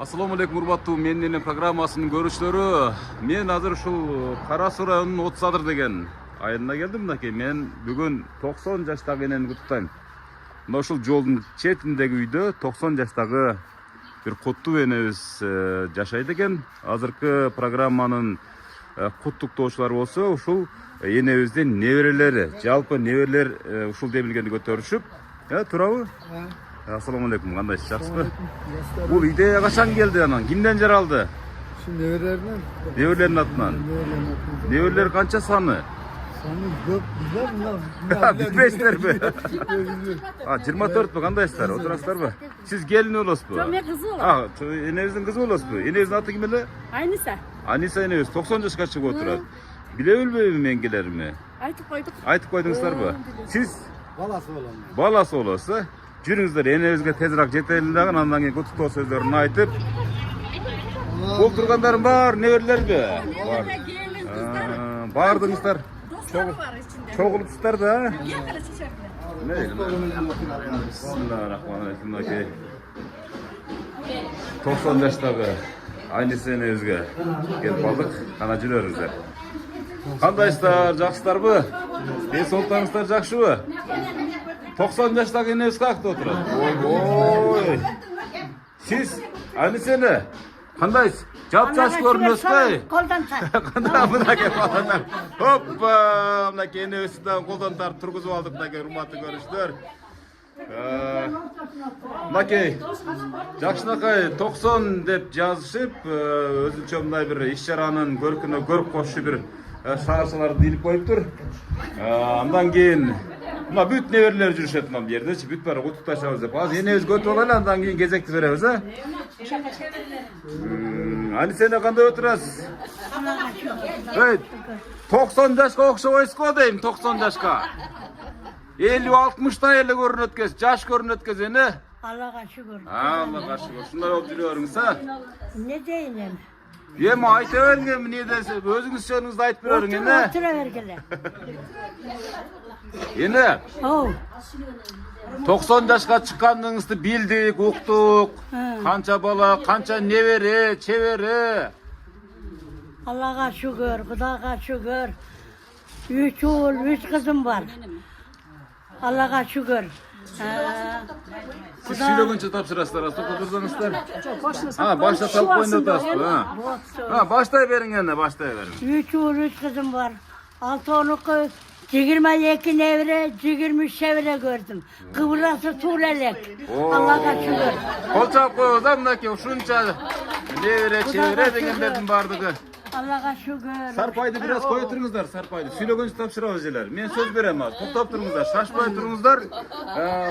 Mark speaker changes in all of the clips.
Speaker 1: Assalamu alaikum урматтуу менин программасынын көрүүчүлөрү. Мен азыр ушул Кара Суу районунун 30 Адыр деген айылына келдим мынакей. Мен бүгүн 90 жаштагы энени куттуктайм. Мына ушул жолдун четиндеги үйдө 90 жаштагы бир куттуу энебиз жашайт экен. Азыркы программанын куттуктоочулары болсо ушул энебиздин неберелери, жалпы неберелер ушул демилгенди көтөрүшүп, туурабы? Assalamu alaikum, kandayсыз, жакшысызбы? Бул идея качан келди анан? Кимден жаралды?
Speaker 2: Şu nevelerden?
Speaker 1: Неберелердин атынан. Неберелер канча саны?
Speaker 2: Sani көп bizler
Speaker 1: Bitпейсиздерби? 24 кандайсыздар? Отурасыздарбы? Сиз келин болосузбу?
Speaker 3: Жок, мен кызы болом.
Speaker 1: Энебиздин кызы болосузбу? Энебиздин аты ким эле?
Speaker 3: Аниса.
Speaker 1: Аниса энебиз 90 жашка чыгып отурат. Биле билбейби мен келеримби?
Speaker 3: Айтып койдук.
Speaker 1: Айтып койдуңуздарбы? Сиз
Speaker 2: balası olan.
Speaker 1: баласы болосуз, жүрүңүздөр энебизге тезирээк жетели дагы, андан кийин куттуктоо сөздөрүн айтып. Бул тургандардын баары неберелерби? Бар. Баардыгыңыздар чогулупсуздар да. Бисмиллахиррахманиррахим. 90 жаштагы Аниса энебизге келип калдык. Кана жүрөрүңүздөр. Кандайсыздар, жакшысыздарбы? Денсаулыктарыңыздар жакшыбы? 90 жаштагы энебиз каякта отурат? Ой. Сиз Аниса эне кандайсыз? Жап-жаш көрүнөсүзбү?
Speaker 3: Колдон тар.
Speaker 1: Кандай мынакей балдар. Хоппа, мынакей энебизди дагы колдон тартып тургузуп алдык, мынакей урматтуу көрүүчүлөр. Мынакей жакшынакай 90 деп жазышып, өзүнчө мындай бир иш-чаранын көркүнө көрүп кошчу бир шаарчаларды илип коюптур. Андан кийин мына бүт неберелер жүрүшөт мына бу жердечи, бүт баары куттукташабыз деп. Азыр энебизге өтүп алайлы, андан кийин кезекти беребиз, Аниса эне кандай отурасыз? 90 жашка окшобойсуз го дейм, 90 жашка. 50-60 эле көрүнөт экенсиз, жаш көрүнөт экенсиз эне.
Speaker 3: Аллага шүгүр.
Speaker 1: Аллага шүгүр. Ушундай болуп жүрө бериңиз,
Speaker 3: Не дейин эми?
Speaker 1: Эми айта бериң, эмне десиз, өзүңүз жөнүңүздү айтып бериң эне.
Speaker 3: Отура бергиле.
Speaker 1: Эне, 90 жашка чыкканыңызды билдик, уктук. Канча бала, канча небере, чебере.
Speaker 3: Аллага шүгүр, Кудайга шүгүр. 3 уул, 3 кызым бар. Аллага шүгүр.
Speaker 1: Siz süylөгөнчө тапшырасыздар, токтотурсаңыздар. Башта салып коюп атасызбы? Баштай бериң эне, баштай бериң.
Speaker 3: 3 уул, 3 кызым бар. 6-12 22 nevre, 23 çevre gördüm. Kıvrası tuğ elek. Allah'a şükür.
Speaker 1: Kol çap koyuyoruz da mınaki uşunca nevre çevre degenlerden bardığı.
Speaker 3: Allah'a şükür.
Speaker 1: Sarpaydı biraz koyuturunuzlar, sarpaydı. Süylөгөнчө tapşırabız jeler. Men söz berem az. Toktap turunuzlar, şaşpay turunuzlar.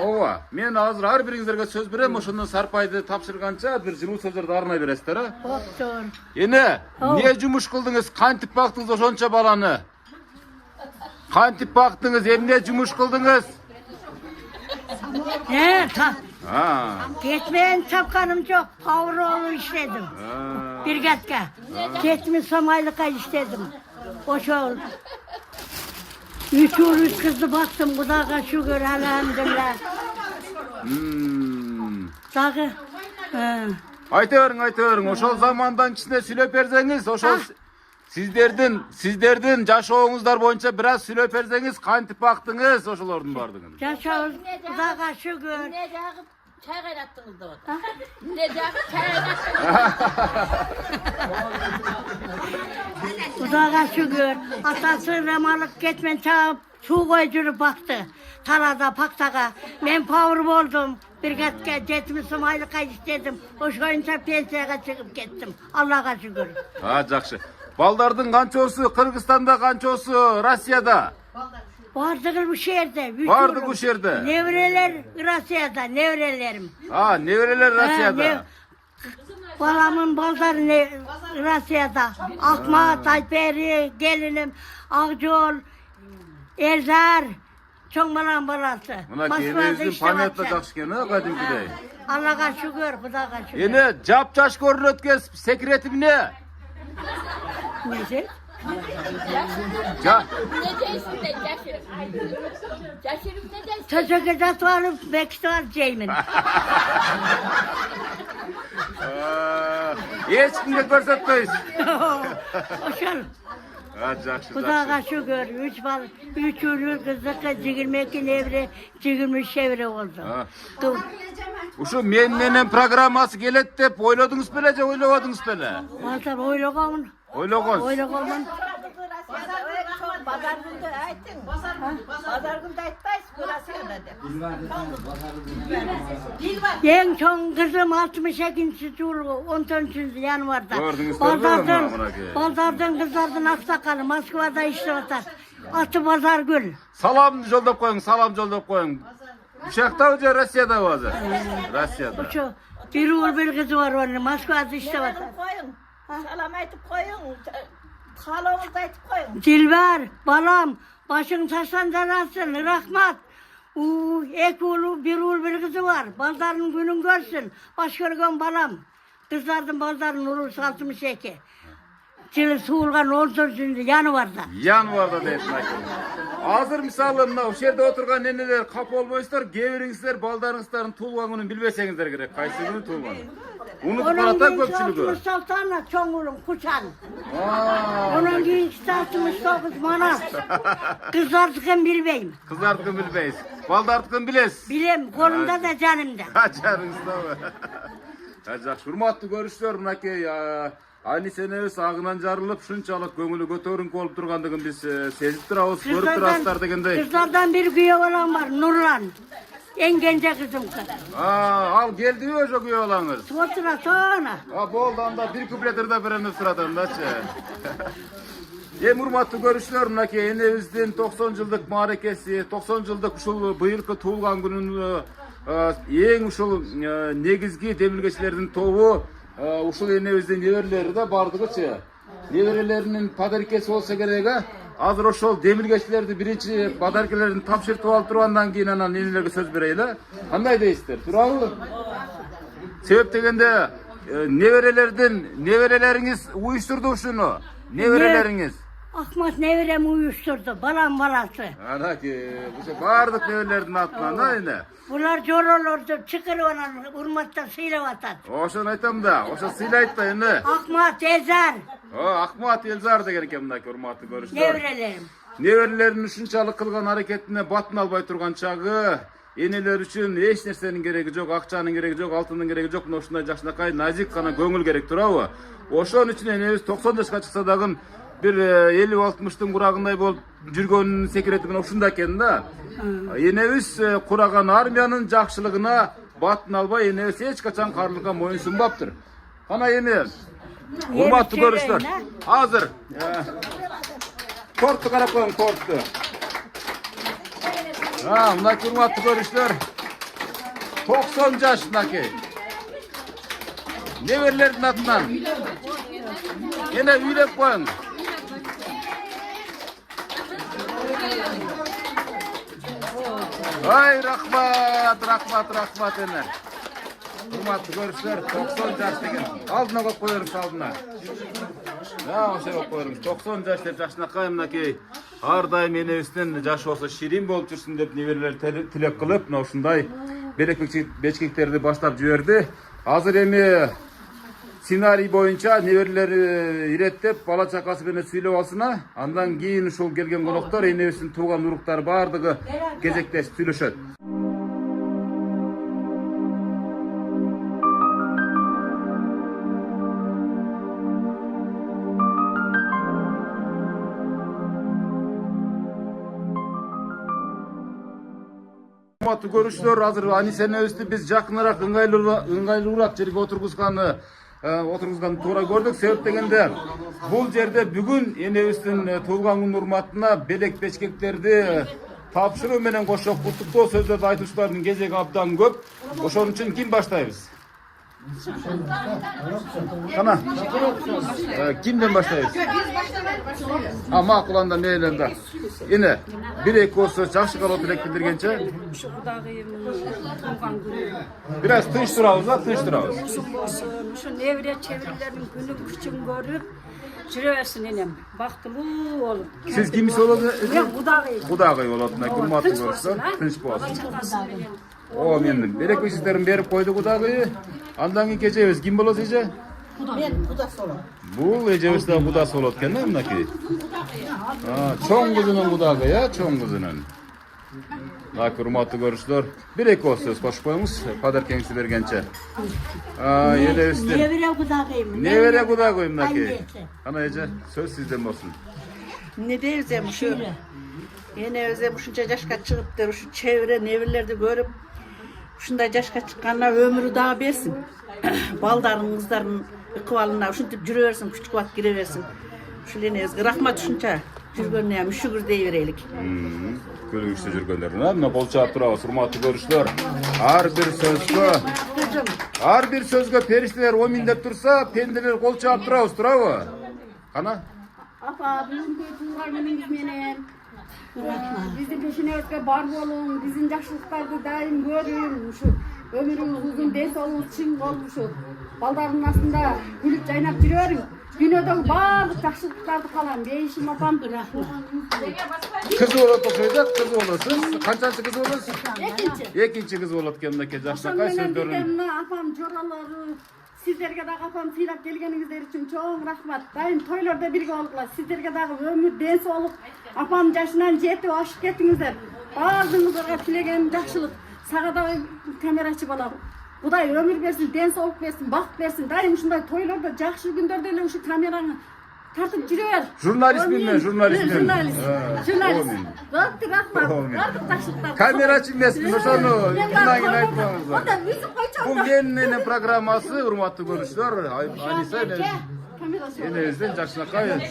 Speaker 1: Ova. Men azыр har biringizlerge söz berem, oşondan sarpaydı tapşırgança bir жылуу сөздөрдү арнай бересиздер,
Speaker 3: Doktor.
Speaker 1: Эне, эмне жумуш кылдыңыз? Кантип бактыңыз ошончо баланы? Kantip baktınız, emne cumuş kıldınız?
Speaker 3: Gitmeyen çapkanım çok, Avroğlu işledim. Bir gatka. 70 Somaylık'a işledim. O şol. 3 uğur 3 kızı baktım, Kudayga şükür, elhamdülillah. Dağı.
Speaker 1: Ayta verin, oşol zamandan kişine süylöp berseňiz, oşol Sizlerden jaşooňuzlar boyunça biraz süylöp berseňiz, kantip baktınız oşolordun bardığını.
Speaker 3: Yaşaoğuz, Kudayga şükür.
Speaker 4: Ne jagıp çay kaynattınız da orada. Ne jagıp çay kaynattınız.
Speaker 3: Kudayga şükür. Atası remalık gitmen çağıp su koyucurup baktı. Tarada, paktaga. Men pavur oldum. Bir gatka 70 aylık'a istedim. Oşoyunca pensiyaya çıkıp gittim. Allah'a şükür.
Speaker 1: Jakşı. Baldardın kançosu Kırgızstanda, kançosu Rusya'da.
Speaker 3: Vardık bu şehirde.
Speaker 1: Vardık bu şehirde.
Speaker 3: Nevreler Rusya'da, nevrelerim.
Speaker 1: Nevreler Rusya'da.
Speaker 3: Balamın baldarı Rusya'da. Akma, Tayperi, gelinim, Ağcıoğul, Erzar, çoğmalan balası.
Speaker 1: Buna kendinizin pamyatla jakşıken, kadimkidey.
Speaker 3: Allah'a şükür, Kudayga şükür.
Speaker 1: Ene, jap-jaş görünöt kes, sekretim ne?
Speaker 3: Neyse?
Speaker 4: Ne değilsin de yaşırım. Yaşırım ne değilsin?
Speaker 3: Çocuk da tuvalı, bekçi var Ceymin.
Speaker 1: Ешкімге көрсетпейсіз.
Speaker 3: Ошол.
Speaker 1: Жақсы,
Speaker 3: Құдаға
Speaker 1: жақсы.
Speaker 3: шүгір, 3 бал, 3 үлі қызыққа 22 невре, 23 шевре болды.
Speaker 1: Ушу менен программасы келет деп ойладыңыз беле же ойлободуңуз беле?
Speaker 3: Базар ойлағамын.
Speaker 1: Ойлогонсуз.
Speaker 3: Ойлағамын.
Speaker 4: Bazar günde aytın. Bazar günde aytpaysiz, burasıyla деп.
Speaker 3: Ең чоң қызым 62-ші жыл 14 январда.
Speaker 1: Көрдіңіздер ме мынакей?
Speaker 3: Балдардың қыздардың ақсақалы Москвада иштеп атат. Аты Базаргүл.
Speaker 1: Саламды жолдап коюң, салам жолдап коюң. Ушактабы же Россиядабы азыр? Россияда.
Speaker 3: Ошо бир уул бир кызы бар, оны Москвада иштеп атат.
Speaker 4: Koyun. Salam aytıp koyun. Halığınızı aytıp koyun.
Speaker 3: Dilber, balam, başın taştan jarasın, rahmat. Екі ұлы, bir ұл, bir kızı var. Baldarının günün görsün. Baş görgen balam. Kızlardan baldarının ulusu 62. Жылы суылған 14 январда.
Speaker 1: Январда дейт мынакей. Азыр мисалы мына ушул жерде отурган энелер кап болбойсуздар, кээ бириңиздер балдарыңыздардын туулган күнүн билбесеңиздер керек. Кайсы күнү туулганын. Унутуп барат көпчүлүгү.
Speaker 3: 66 tane çoğun ulum, kuçan. Onun kийинкisi 69 manat. Kızlardыкын bilbeyim.
Speaker 1: Кыздардыкын билбейсиз. Балдардыкын билесиз.
Speaker 3: Bilem, kolumda da canımda.
Speaker 1: Качарыңыздабы. Жакшы, урматтуу көрүүчүлөр, мынакей Анис энебиз агынан жарылып, шунчалык көңүлү көтөрүңкү болуп тургандыгын биз сезип турабыз, көрүп турасыздар дегендей.
Speaker 3: Kızlardan bir kүйөө балам бар, Нурлан. En gence kızımkı.
Speaker 1: Ал келдиби ошо күйөө балаңыз?
Speaker 3: Отура сона.
Speaker 1: Болду, анда бир куплет ырдап беремиз турадандачы. Эми урматтуу көрүүчүлөр, мынакей энебиздин 90 жылдык мааракеси, 90 жылдык ушул быйылкы туулган күнүн эң ушул негизги демилгечилердин тобу ушул энебиздин неберелери да бардыгычы. Неберелеринин подаркеси болсо керек. Азыр ошол демилгечилерди биринчи подаркелерин тапшыртып алып тургандан кийин анан энелерге сөз берейли. Кандай дейсиздер? Туурабы? Себеп дегенде неберелериңиз уюштурду ушуну. Неберелериңиз.
Speaker 3: Ахмат неберем уюштурду, балам баласы.
Speaker 1: Анаки, ошо бардык неберелердин атынан да эне.
Speaker 3: Булар жоролорду чыкырып анан урматтап сыйлап атат.
Speaker 1: Ошону айтам да, ошо сыйлайт да эне.
Speaker 3: Ахмат Элзар.
Speaker 1: Ахмат Элзар деген экен мынакей урматтуу көрүүчүлөр.
Speaker 3: Неберелерим.
Speaker 1: Неберелеринин ушунчалык кылган аракетине батын албай турган чагы, энелер үчүн эч нерсенин кереги жок, акчанын кереги жок, алтындын кереги жок, мына ушундай жакшынакай назик гана көңүл керек турабы? Ошон үчүн энебиз 90 жашка чыкса дагы бир 50-60тын курагындай болуп жүргөнүн секретиген ушунда экен да. Энебиз кураган армиянын жакшылыгына батын албай, энебиз эч качан карлыкка моюн сунбаптыр. Кана эми урматтуу көрүүчүлөр, азыр торту карап коюң, торту. Мынакей урматтуу көрүүчүлөр, 90 жаш мынакей. Неберелердин атынан эне үйлөп коюң. Ай, рахмат, рахмат, рахмат эне. Урматтуу көрүүчүлөр, 90 жаш деген. Алдына коюп коерсуз, алдына. Ошо коюп коерсуз. 90 жаш деп жакшынакай мынакей ар дайым энебиздин жашы болсо ширин болуп жүрсүн деп неберелер тилек кылып, мына ушундай белек бечкектерди баштап жиберди. Азыр эми сценарий боюнча неберелери иреттеп, бала чакасы менен сүйлөп алсына, андан кийин ушул келген коноктор энебиздин тууган уруктары бардыгы кезектешип сүйлөшөт. Урматтуу көрүүчүлөр, азыр Анис энебизди биз жакыныраак, ыңгайлуураак жерге отургузган туура көрдүк. Себеп дегенде бул жерде бүгүн энебиздин туулган күнүнүн урматына белек бечкектерди тапшыруу менен кошо куттуктоо сөздөрдү айтуучулардын кезеги абдан көп. Ошон үчүн ким баштайбыз? Кана? Кимден баштайбыз? Макул, анда мейли анда. Эне, бир-эки болсо жакшы калып элек билдиргенче.
Speaker 5: Ушу Кудагыйымдын туулган күнү.
Speaker 1: Бираз тынч турабыз, тынч турабыз.
Speaker 5: Ушу небере чебирлердин күнү күчүн көрүп жүрөбөсүн энем. Бактылуу болуп.
Speaker 1: Сиз кимиси болот?
Speaker 5: Мен Кудагый.
Speaker 1: Кудагый болот, урматтуу көрүүчүлөр, тынч болсун. O men bereketsizlerin berip koyduk dagı. Andan keyin kechebiz. Kim bolat eje?
Speaker 4: Ben kudası olan.
Speaker 1: Bu ejebizde kudası bolat eken mınaki. Çoğun kızının kudagı ya, çoğun kızının. Laki hurmatly görüşler. Bir-iki söz koşup koyumuz. Kader kengsi bergençe. Yelebizde.
Speaker 3: Nevere kudagıyım.
Speaker 1: Nevere kudagıyım naki.
Speaker 3: Annesi.
Speaker 1: Ana Ece, söz sizden olsun.
Speaker 6: Ne diyeceğim şu? Yine özlem şunca yaşka çıkıp da şu çevre nevirlerde görüp şunda yaşka çıkanlar ömrü daha versin. Baldarın kızların kıvalına şunu yürüversin, küçük vakit gireversin. Şu yine rahmat şunca yürgönlüğe şükür deyivereylik.
Speaker 1: Gülüşte жүргендерine mine kol çalıp turabız. Hurmatly görüşler. Har bir sözgө perişteler o mindep tursa, pendeler kol çalıp turabız, turabı. Kana?
Speaker 5: Apa bizim tuğlarımız menen. Bizim peşinizde bar olun, bizim yaşlıklarda daim görün. Şu ömrümüz uzun dens olun, çın olmuş. Baldarın aslında gülüp caynap yürüyorum. Dünyada bazı yaşlıklarda kalan değişim apam bırakma.
Speaker 1: Kızı olat okuyacak, kızı olasın. Kaçıncı kızı olasın?
Speaker 5: İkinci.
Speaker 1: İkinci kızı olat kendine
Speaker 5: Akşam
Speaker 1: Kaç
Speaker 5: menen
Speaker 1: sözlerin?
Speaker 5: dedemle apam coraları. Sizlerge de apam silap gelgenizler için çok rahmat. Daim toylarda birge oldular. Sizlerge de ömür dens olup apam yaşından jeti aşık ettinizler. Bazınızlara tilegen yaşlılık. Sağa da kamera açıp alalım. Kuday ömür versin, dens olup versin, bak versin. Daim şunday toylarda, jakşı günlerde ele şu kameranı tartıp yürüyor.
Speaker 1: Jurnalist miyim ben, jurnalist miyim?
Speaker 5: Jurnalist. Jurnalist.
Speaker 1: Olmayayım.
Speaker 5: Rahatlı rahmat.
Speaker 1: Olmayayım.
Speaker 5: Rahatlı taşlıklar.
Speaker 1: Kamera açılmasın, hoşanu. Bundan yine aytmamız
Speaker 5: O
Speaker 1: var.
Speaker 5: da müzik koyacağım.
Speaker 1: Bu geninin programması, hurmatly görüşler. Anisa yine izden jakşına kayın.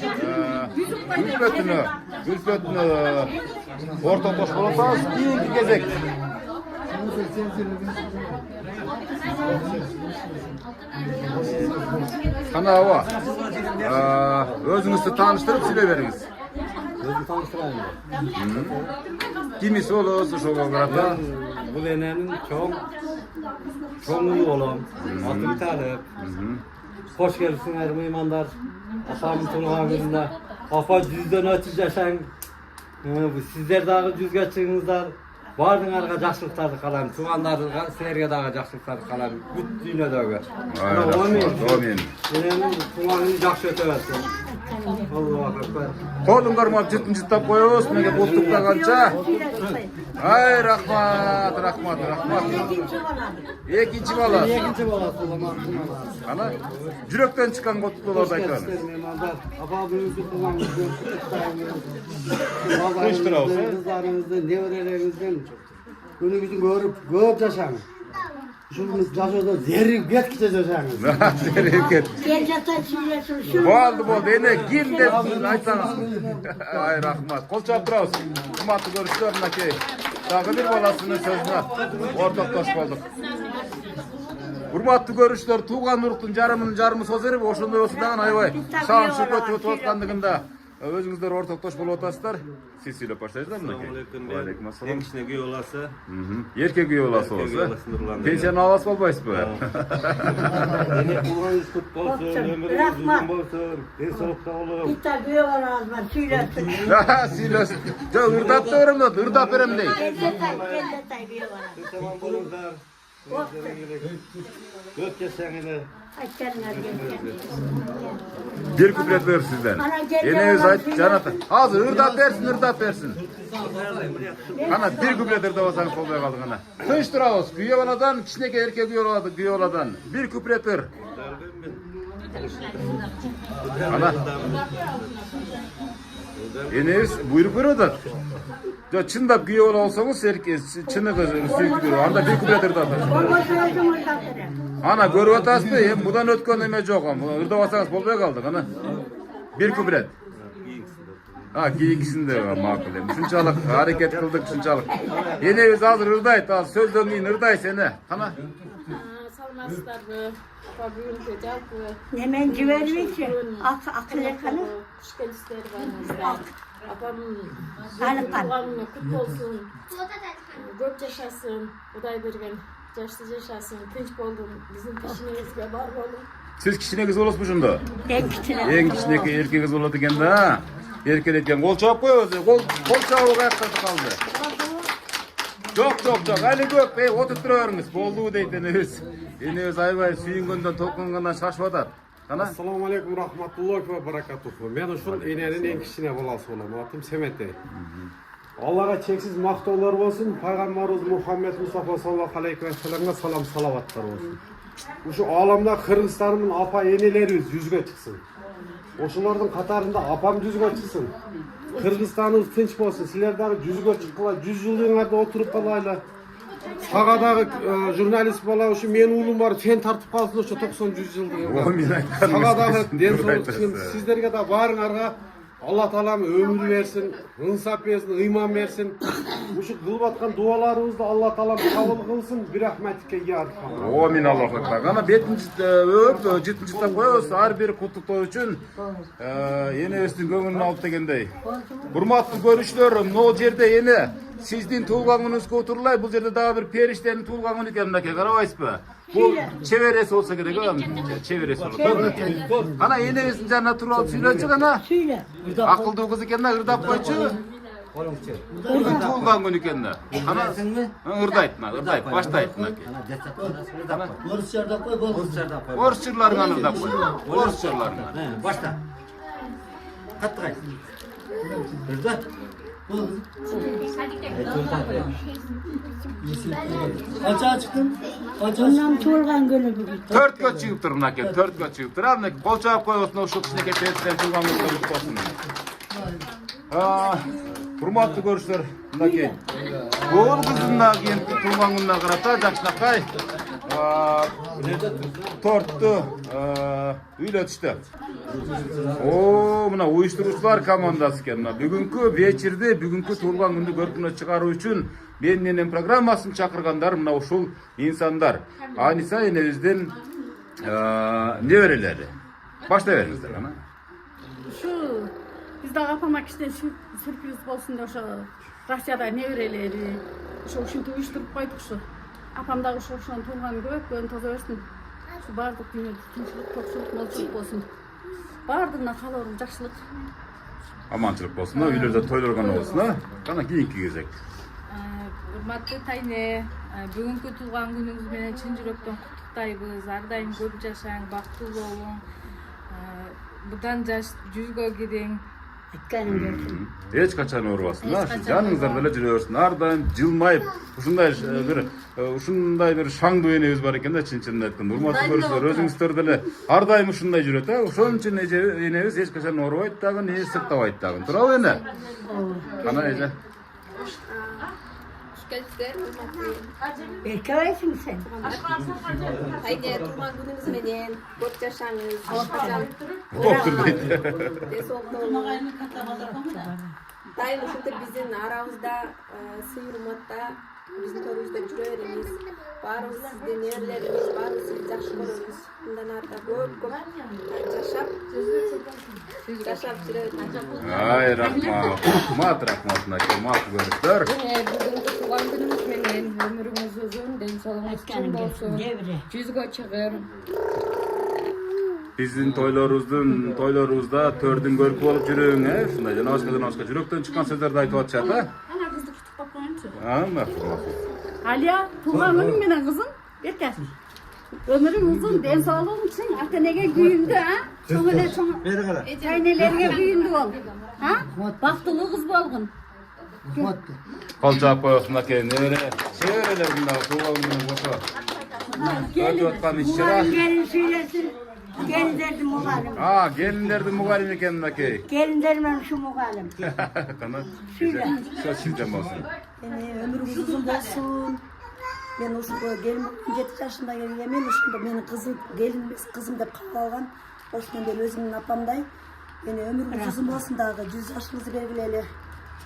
Speaker 1: Gülpötünü orta koş bolatağız, kiyinki gezek. Kana hava. Özünüzü tanıştırıp söyleyveriniz.
Speaker 2: Özümü tanıştırayım ben.
Speaker 1: Kimisi olursa şu fotoğrafta.
Speaker 2: Bu enemin çoğunluğu olan. Adım Talip. Hoş gelsin her meymanlar. Asamın tunağımızda. Kafa cüzden açıp yaşayın. Sizler daha cüz geçirinizler. Bardın arka jakşılıktardı kalan. Tuğanların serge daha jakşılıktardı kalan. Büt dünyadagı.
Speaker 1: Amin.
Speaker 2: Enemin tuğanını jakşı öteversin. Allahu akbar.
Speaker 1: Kolun karmak cıttap koyuyoruz. Mege bozdukta kança. Ay rahmat. İkinci bala.
Speaker 2: İkinci balası olan
Speaker 1: Ana yürekten çıkan kutlular da ekranı.
Speaker 2: Ababınızı kullanmışsınız.
Speaker 1: Kıştıra olsa.
Speaker 2: Kızlarınızı, nevrelerinizden günümüzü görüp yaşayın. Şunumuz yaşada zerrip gitkice yaşayın.
Speaker 1: Hareket.
Speaker 3: Geceten söylesin.
Speaker 1: Boldu. Ene kim de aytsanız. Ay rahmat. Kol çaptıravız. Hurmatly görüşler ki. Dagı bir balasının sözüne ortakdoş bolduk. Hurmatly görüşler, tuğan urtun jarımı sozerip oşondoy olsun dagан aybay. Sağın şükret ötüp atkandıgında özüңүздөр ortakdoş bolup atasыздар. Siz söylep başlayсыздар мынакей. Алейкум ассалам.
Speaker 7: Eң кичине күйөө баласы.
Speaker 1: Еркек үй баласы болсо.
Speaker 7: Нурлан.
Speaker 1: Пенсияны аласыз болбойсузбу?
Speaker 7: Дене кулганыңыз кут болсун, өмүрүңүз
Speaker 3: Рахмат.
Speaker 7: узун болсун, ден соолукта болуп.
Speaker 3: Bir tane güve var ağzıma söylesin.
Speaker 1: Сөйлөсүн. Жок, ырдап берем дейт, ырдап берем дейт.
Speaker 3: Geceten güve var ağzıma.
Speaker 7: Tamam болуңуздар. Көп жашаңыздар.
Speaker 3: Açlarına gelsin.
Speaker 1: Bir kuplet ver sizden.
Speaker 3: Ana gel
Speaker 1: Eneniz
Speaker 3: yalan
Speaker 1: ayt,
Speaker 3: söyle.
Speaker 1: Canatan. Hazır, ırdap versin. Ana bir kuplet ırdap alsanız bolbay kaldık ana. Tınçtırabız, güye baladan, kişineke erkek güye baladan. Bir kuplet ır. Ana. Eneniz buyruk veriyorlar. Ya çındap güye bala olsanız, çını sürekli görüyor. Anda bir kuplet ırdap ver.
Speaker 3: Olmaz öldüm orada biri.
Speaker 1: Ana görüp atasızbı? Hem budan ötkön eme jok. Irdap alsanız bolbay kaldık ana. Bir kuplet. Ha, ikisinde var makul. Şunçalık hareket kıldık şunçalık. Yine biz hazır ırdayt, az sözden keyin ırday seni. Ana.
Speaker 4: Salmasızlardı. Bugün жалпы
Speaker 3: Nemen civermiş ki. Akıl yakanı.
Speaker 4: кичкенистер барыңыздар. Апам
Speaker 3: Алыккан.
Speaker 4: туғаныңа кут болсун. Көп жашасын. Кудай берген жашты жашасын. Тынч болдун. Биздин кичинебизге бар болун.
Speaker 1: Siz kişine kız olasınız şunda.
Speaker 3: En küçüğüne.
Speaker 1: En kişineki erkek kız oladı ekan da. Erkek etken kol çabuk koyuyoruz. Kol çabuk ayakta kaldı. Жок, али көп. Отуруп тура бериңиz. Болду дейт энебиз. Энебиз аябай сүйүнгөндөн, толкунгондон шашып атат. Кана?
Speaker 7: Ассаламу алейкум рахматуллахи ва баракатуху. Мен ушул эненин эң кичине баласы болом. Атым Семете. Аллага чексиз мактоолор болсун. Пайгамбарыбыз Мухаммед Мустафа саллаллаху алейхи ва салламга салам салаваттар болсун. Ушу ааламда кыргызстандын апа энелерибиз жүзгө чыксын. Ошолордун катарында апам жүзгө чыксын. Кыргызстаныбыз тынч болсун. Силер дагы жүзгө чыккыла, 100 жылдыгыңарда отуруп калайлы. Сага дагы журналист бала ушу менин уулум бар, сен тартып калсын ошо 90-100 жылдыгыңда. Сага дагы ден соолук чыксын. Сиздерге да баарыңарга Алла Таалам өмүр берсин, ынсап берсин, ыйман берсин. Ушу кылып аткан дуаларыбызды Алла Таалам кабыл кылсын. Бирахматике я архам.
Speaker 1: Амин Аллаху акбар. Кана бетинчи өп, жетинчи тап коебуз. Ар бир куттуктоо үчүн энебиздин көңүлүн алып дегендей. Урматтуу көрүүчүлөр, могу жерде эне сиздин туулган күнүңүзгө отурлай, бул жерде дагы бир периштенин туулган күнү экен мынакей, карабайсызбы? Бул чеберес болсо керек, чеберес болот. Кана энебиздин жанына туруп алып сүйлөчү кана.
Speaker 3: Söyle.
Speaker 1: Акылдуу кыз экен, ырдап койчу. Урдун туулган күнү экен. Кана ырдайт, баштайт мынакей.
Speaker 2: Орусчарда кой, орусчарда кой.
Speaker 1: Орус жырларынан ырдап кой. Орус жырларынан.
Speaker 2: Башта. Каттыгай. Ырда. Kaça çıktın?
Speaker 3: Ondan tuğulgan günü bugün.
Speaker 1: Төрткө чыгыптыр мынакей, төрткө чыгыптыр. А мына кол чаап коебуз, ушул кичинекей периштен туулган күнүңүз болсун. Урматтуу көрүүчүлөр, мынакей. Оол кызына кийин туулган күнүнө карата жакшынакай тортtu үйлөтүштү. Мына уюштуруучулар командасы экен. Мына бүгүнкү вечерде, бүгүнкү туулган күндү көркүнө чыгаруу үчүн менин программасын чакыргандар мына ушул инсандар. Аниса энебиздин неберелери. Баштай бериңиздер ана.
Speaker 5: Şu biz de apama kişiden sürpriz olsun da şu Rusya'da nevreleri şu şimdi uyuşturup koyduk şu. Apam da şu tuğan göğüp gönü toza versin. Şu bardık dünya tinçlik, toksuluk, molçuluk olsun. Bardığına kalorun жақсылық.
Speaker 1: Аманчылык болсун, үйлөрдө тойлор гана болсун, кана кийинки кезек.
Speaker 4: Урматтуу Тайне, бүгүнкү туулган күнүңүз менен чын жүрөктөн куттуктайбыз. Ар дайым көп жашаң, бактылуу болуң. Будан жаш 100гө кириң.
Speaker 3: Etkenim görsün.
Speaker 1: Эч качан оорубасын, жаныңыздарда эле жүрө берсин. Ар дайым жылмайып, ушундай бир шаңдуу энебиз бар экен да, чын-чынын айтканда. Урматтуу көрүүчүлөр, өзүңүздөр деле ар дайым ушундай жүрөт, ошон үчүн энебиз эч качан оорубайт дагы, не сырттабайт дагы. Туурабы эне? Кана эже.
Speaker 3: Erkeveysin sen.
Speaker 4: Haydi tуулган күнүңүз менен көп жашаңыз.
Speaker 1: Доктор дейт.
Speaker 4: Дайым ушинтип биздин арабызда сый урматта биздин торубузда жүрө беребиз. Баарыбыз сиздин неберелерибиз, баарыбыз сизди жакшы көрөбүз. Мындан арта көп жашап жүрөбүз.
Speaker 1: Ай, рахмат, мынакей, макул көрүңүздөр.
Speaker 4: Бүгүнкү туулган күнүңүз менен өмүрүңүз uzun, ден соолугуңуз чың болсун. 100гө чыгыр.
Speaker 1: Биздин тойлорубузда төрдүн көркү болуп жүрүң, ушундай жана башка жүрөктөн чыккан сөздөрдү айтып атышат,
Speaker 5: Ana kızdı kütüp bakmayınca.
Speaker 1: макул.
Speaker 5: Aliya, tuğan günün menen kızım. Yeter. Ömrün uzun, den sağlığın için atenege büyündü ha. Çoğune çaynelerine büyündü ol. Ha? Baktılı kız bolgun.
Speaker 1: Кол жаап коебуз мынакей, небере, чеберелер мына туулган күнү болсо. Өтүп аткан иш-чара.
Speaker 3: Gelin söylesin. Gelinlerdim mugalim.
Speaker 1: Келиндердин мугалим экен мынакей.
Speaker 3: Gelinlerim şu mugalim.
Speaker 1: Кана.
Speaker 3: Söyle.
Speaker 1: Söz sizden болсун.
Speaker 6: Ömrünüz uzun olsun. Ben o gelin 7 yaşında gelin. Ben uşunda benim kızım, gelin kızım da kalgan. Osman ben özümün apamday. Yani ömrünüz uzun olsun dağı. 100 yaşınızı belgileli.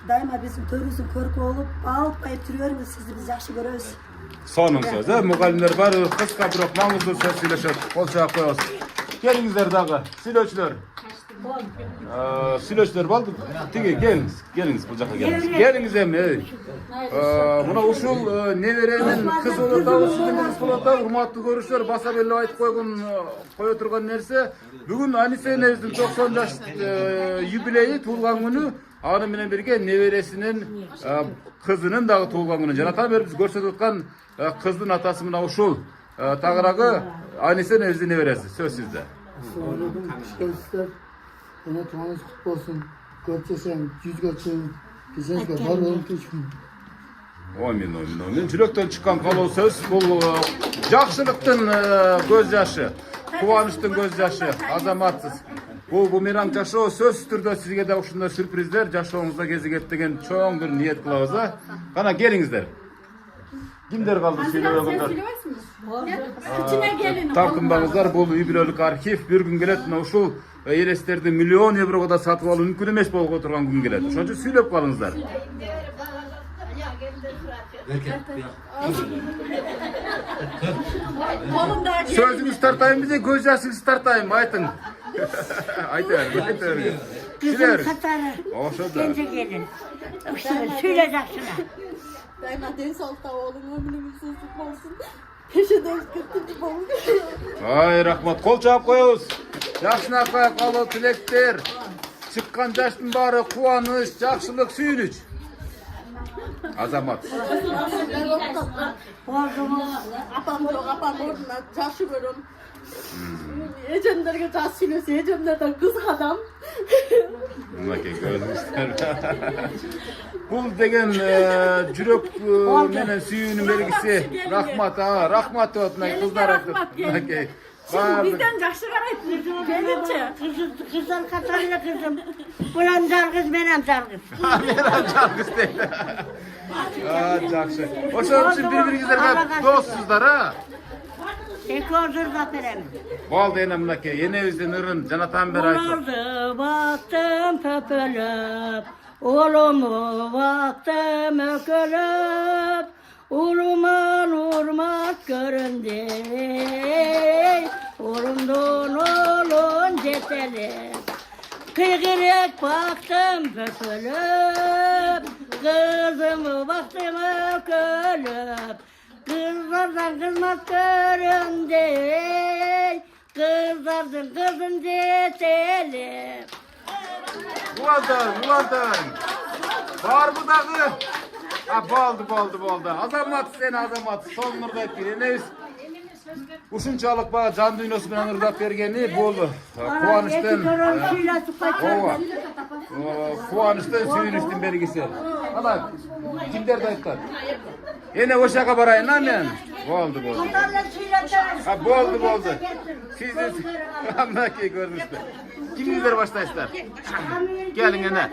Speaker 6: Daima bizim törümüzün körkü olup, alıp kayıp duruyoruz. Sizi biz yaxşı görüyoruz.
Speaker 1: Сонун сөз, мугалимдер бар, кыска бирок маңыздуу сөз сүйлөшөт. Кол чаап коебуз. Келиңиздер дагы, сүйлөөчүлөр. Сүйлөөчүлөр болду. Тиги келиңиз бул жака келиңиз. Келиңиз эми. Мына ушул неберемин кыз болот да, сиздин кыз болот да, урматтуу көрүүчүлөр, баса беле айтып кое турган нерсе, бүгүн Аниса энебиздин 90 жаш юбилейи, туулган күнү. Anı menен birge neveresinin kızının dagı tuğulgan günü. Janatan beri biz görsetip atkan kızdın atası mına uşul. Tağıragı Anisen özü neveresi. Söz sizde.
Speaker 8: Söyledim işgalciler yine tuğanız kutlu olsun. Göçesen, yüz göçün, güzel var olun geçmeyin.
Speaker 1: Amin. Yürekten çıkan kalou söz bu jakşılıktın göz yaşı, kuvanıştın göz yaşı, azamatsız. Bu meyram jaşоо söz türdө sizge de ушундай sürprizler jaşooңузда кезигет деген чоң bir niyet kılabız ha. Kana geliңиздер. Kimler kaldı söylüyorlar?
Speaker 5: İçine gelin.
Speaker 1: Tartınbağızlar bu übilölük arxiv bir gün gelet uşul elesтерди миллион евроға да сатып алуу мүмкүн эмес болуп отурган күн келет. Ошон үчүн сүйлөп калыңыздар. Sözünüz tartayım bize, göz yaşınızı tartayım, aytın. Aytın.
Speaker 3: Kızım Katar'ı.
Speaker 1: Oşo da.
Speaker 3: Gence gelin. Söyleyeceksin.
Speaker 5: Daima densalta oğlum ömrümün sözlük olsun. Peşeden kırtıcı olun.
Speaker 1: Ay rahmat, kol çağıp koyuz. Yaşına koyak kalı tilektir. Çıkkan yaşın bari kuvanış, jakşılık, suyunuç. Azamat.
Speaker 5: Apam yok, apam orada çalışıyorum. Ecemlerge tas sülüsü, ecemlerden kız adam.
Speaker 1: Bunake gözümüzler. Bul degen jürek menen suyunun belgisi. Rahmat ha, rahmat otuna kızlar atып. Bunake.
Speaker 5: Bizden yaşlı karayıp, benimce.
Speaker 3: Kızlar Katar'la kızım. Bulan zargız, benim zargız.
Speaker 1: Meram çalgız deydi. Jakşı. Oşon üçün bir-biringizlerge dostsuzlar ha.
Speaker 3: Eki özür zaferem.
Speaker 1: Boldu ene bunake. Yenebizden ırın Janatan beri aytып.
Speaker 3: Bulardı baktım pöpölüp, ulumu baktım ökölüp, uluman urmat göründü, ulumdun olun cetelip. Kıygırık baktım pöpölüp, kızımı baktım ökölüp, kızlardan kızmat göründü, kızlardan kızın cetelip.
Speaker 1: Bulandan. Var bu dağı. Ha boldu. Azamat sen azamat. Son nurda kireniz. Uşunçalık bana can dünyası bilen ırdak bergeni boldu. Kuvanıştın. Kuvanıştın suyunuştun belgisi. Ana kimler de aytlar. Yine oşaka barayın lan men. Boldu. Ha boldu. Siz amnaki görmüştür. Kimler baştaysızlar? Gelin ene.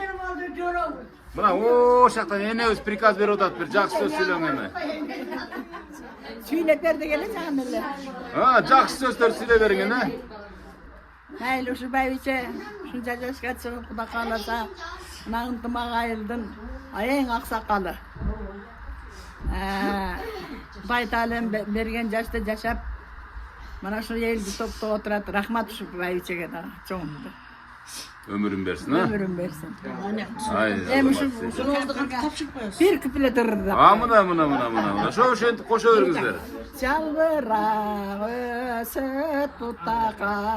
Speaker 1: Buna o şaktan ene öz prikaz berip atat bir jakşı söz söylöň ene.
Speaker 6: Süylekler de gelecek amirler.
Speaker 1: Ha, jakşı sözler söyle berin ene.
Speaker 6: Hayırlı şu bayviçe, şunca yaşka çıkıp kuda kalasa, nağıntıma gayıldın, ayın aksakalı. Baytalem bergen yaşta yaşap, bana şu yeldi topta oturat, rahmat şu bayviçe'ye de çoğundu.
Speaker 1: Ömürün versin ha.
Speaker 6: Ömürüm versin.
Speaker 1: Ay.
Speaker 6: Bir küple dururdu.
Speaker 1: Amına. Şu şent koşa veringizler.
Speaker 6: Çalbırağı ösüt tutaka,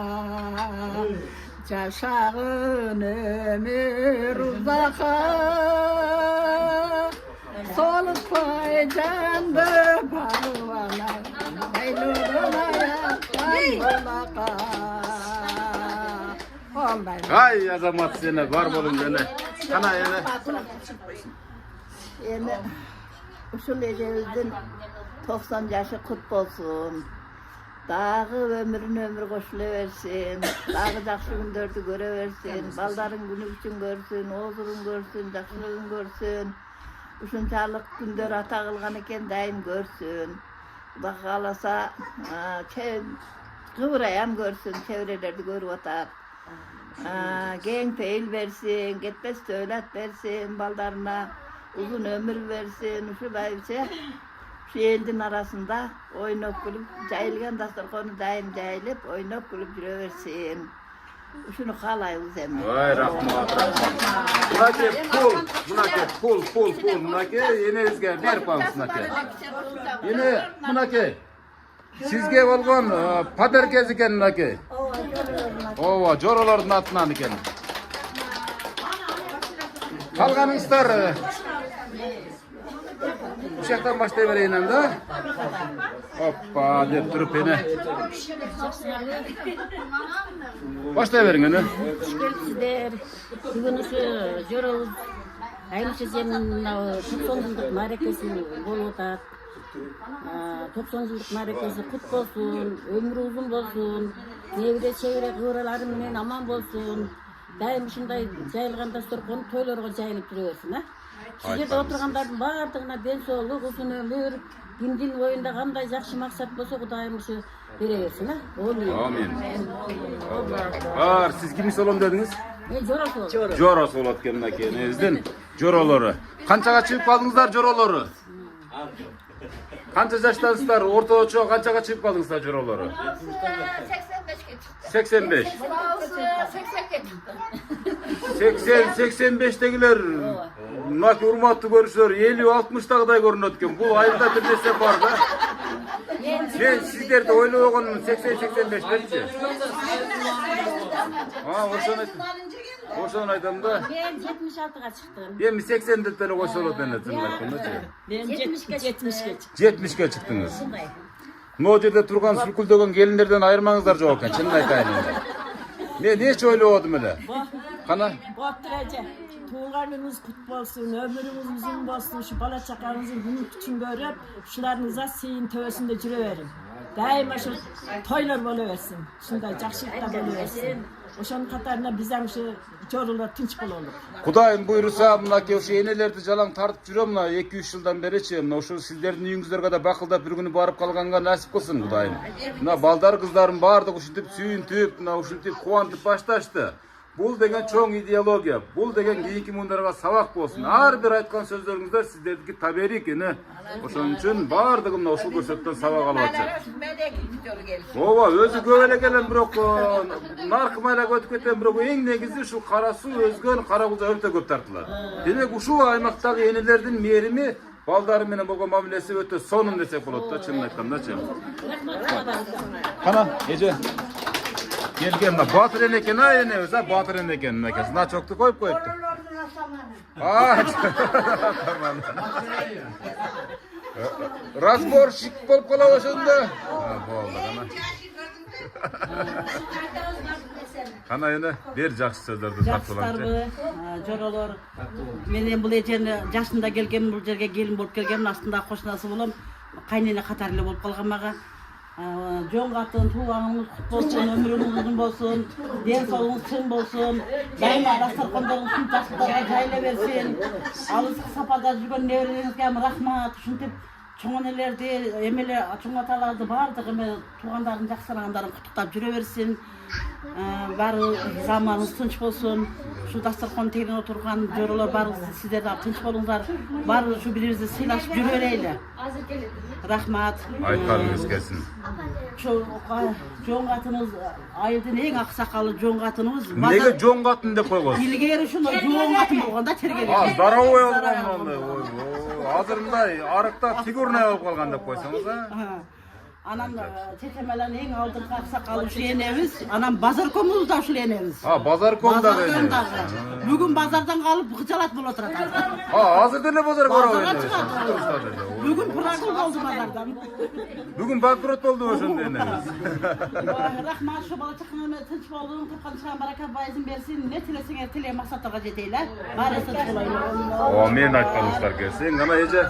Speaker 6: yaşağın ömür uzaka, soluk pay candı parvana, eylülün ayaktan dolaka.
Speaker 1: Ay azamat sene var bolun gene. Ana ene.
Speaker 6: Yani usul ecevizin 90 yaşı kutlu olsun. Dağı ömür koşuluversin. Dağı jakşı günlerdi göreversin. Baldarın günü için görsün, oğuzun görsün, jakşılığın görsün. Uşunçalık günler ata kılgan eken daim görsün. Bak kalasa kıvırayam görsün, çevrelerdi görüp atar. Gen peil versin, gitmez söylet versin, baldarına uzun ömür versin, şu bayıpça şu eldin arasında oynayıp gülüp, cayılgan dasturkonu daim cayılıp, oynayıp gülüp yürüversin. Şunu kalayız hemen.
Speaker 1: Vay rahmat. Bunake bunake yine izge bir pams bunake. Yine bunake. Sizge bolgon paderkez eken bunake. Ova, jorolardan atından eken. Kalganыңızдар bu şaktan başlay vereyim hem de. Hoppa dep durup beni. Başlay verin onu.
Speaker 9: Hoş geldinizler. Bugün şu Jorol Aylı Şezen'in 90 yıllık marekesi bolup atat. 90 yıllık marekesi kut bolsun, ömrü uzun bolsun, nevre çevre kıvralarım menen aman bolsun. Daim ушундай жайылган дасторкон тойлорго жайылып жүрө берсин, а. Сиздерде отургандардын баардыгына ден соолук, узун өмүр, диндин боюнда кандай жакшы максат болсо Кудайым ушу бере берсин, а.
Speaker 1: Amin. Siz kimisi olun dediniz?
Speaker 9: Мен Jorol.
Speaker 1: Jorası olat kendine kendinizden. Joroları. Kançaga çıkıp kaldınızlar joroları? Kança yaştansızlar? Ortaoço kançaga çıkıp kaldınızlar joroları? 85. 80-85'tekiler naki urmatlı görüşler 50-60'dagıday görünüyor eкен. Bu ayında bir nese var da. Ben sizlerde öyle oğlum 80-85'lerce. Ha, oşan aydım da.
Speaker 9: Ben 76'ga çıktım.
Speaker 1: Ben 80'de tane koşalı denedim.
Speaker 9: Ben 70'ge
Speaker 1: 70'ge çıktınız. No жерде turgan sürküldөгөн gelinlerden ayırmanızlar жоқ eкен. Çınını aytayın endi. Ne neçe öyle oldum ele? Kana?
Speaker 10: Botturaca. Tuğlarınız kut bolsun, ömrünüz uzun bolsun, şu bala çakanızın günü küçün görüp, şularınıza seyin tövesinde jüreverin. Daima şu toylar boluversin, şunday jakşılıkta boluversin. Oşanın katarına bizden şu jorullar tinç bololuk.
Speaker 1: Kudayım buyursa mınaki oşu enelerdi jalan tartıp жүрөм мына 2-3 жылдан беречи. Мына ошо сиздердин үйүңүздөргө да бакылдап bir күнү барып калганга насип кылсын Кудайым. Мына балдар кыздарын баардыгы ушинтип сүйүнтүп, мына ушинтип кубантып башташты. Бул деген чоң идеология, бул деген кийинки муундарга сабак болсун. Ар бир айткан сөздөрүңүздөр сиздердики табири экен. Ошон үчүн баардыгы мына ушул көрсөттөн сабак алып атышат. Ооба, өзү көп эле келем, бирок наркомайла өтүп кеткен, бирок эң негизи ушул кара суу өзгөн кара кулжа өтө көп тартылат. Демек ушул аймактагы энелердин мээрими балдары менен болгон мамилеси өтө сонун десек болот да, чынын айткандачы. Кана, эже. Gelgen de batır eneken ayene öze batır eneken mekes. Na çoktu koyup koyuptu. Tamam. Razborщик bolup kala oşunda. Boldu kana. Kana yine bir jakşı sözlerdi
Speaker 6: Жақсыларбы, жоролор. Мен бул эжени жашында келген, бул жерге келин болуп келген, астында кошунасы болом. Кайнене катары эле болуп калган мага. Жон катын, тууганыңыз кут болсун, өмүрүңүз узун болсун, ден соолугуңуз чың болсун, дайыма дастаркондоруңуз жакшыларга жайыла берсин. Алыскы сапарда жүргөн неберелериңизге рахмат. Ушинтип чоң энелерди, эмеле чоң аталарды баардыгы эме туугандарын жаксырагандарын куттуктап жүрө берсин. Баары заманыңыз тынч болсун. Şu dastarkon tegine oturgan jorolar bari sizler de tınç bolunglar. Bari şu biribirimizi sıylaşıp yürüyeyle. Rahmat.
Speaker 1: Aytlarınız gelsin.
Speaker 6: Şu jon katınız, ayıldın en aksakalı jon katınız.
Speaker 1: Nege jon katın dep koygosun?
Speaker 6: İlgeri şunu jon katın bolganda tergeli.
Speaker 1: Здоровый olgan. Азырында арыкта фигурный болуп калган деп койсоңуз, а?
Speaker 6: Anam çetemelen en aldırkı aksakalı şu enemiz. Anam bazarkomuz da şu enemiz.
Speaker 1: Ha, bazarkomda da enemiz.
Speaker 6: Bugün bazardan kalıp bıkıcalat bol oturatan.
Speaker 1: Ha, hazır dene bazar koru enemiz.
Speaker 6: Bugün bırakıl oldu bazardan.
Speaker 1: Bugün bankrot oldu oşunda enemiz.
Speaker 6: Rahmat şu bala çıkınına tınç bolduğun Turkan Çıkan Baraka bayızın bersin. Ne tilesin tile maksatlarga jeteyler. Bari tınç olayım.
Speaker 1: Amin aytkanыңыздар келсин. Ana эже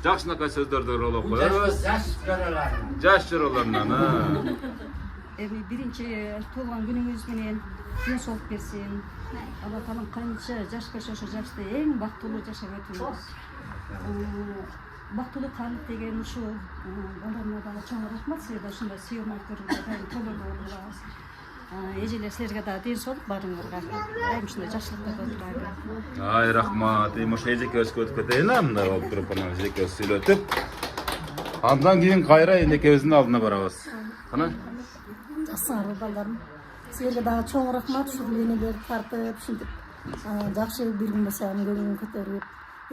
Speaker 1: жакшынакай сөздөрдү ролоп коебуз. Жаш жоролорунан.
Speaker 5: Birinci tuğan gününüz menен dен соолук берсин. Allah Taala kança жашка шоша жашты эң бактылуу жашап өтүңүз. Бактылуу калып деген ушу балдарына дагы чоң рахмат. Силер да ушундай сүймөй көрүңүздөр, толорлор. Эжелер силерге да ден соолук барыңарга. Дайым ушундай жакшылыкта болуңар.
Speaker 1: Ay rahmat. Эми эжеке өскө өтүп кетейин мындай болуп туруп анан эжеке сүйлөтүп. Андан кийин кайра энекебиздин алдына барабыз. Кана?
Speaker 10: Жақсылар балдарым. Силерге дагы чоң рахмат, ушул энелерди тартып, ушинтип жакшы бир күн болсо көңүлүн көтөрүп,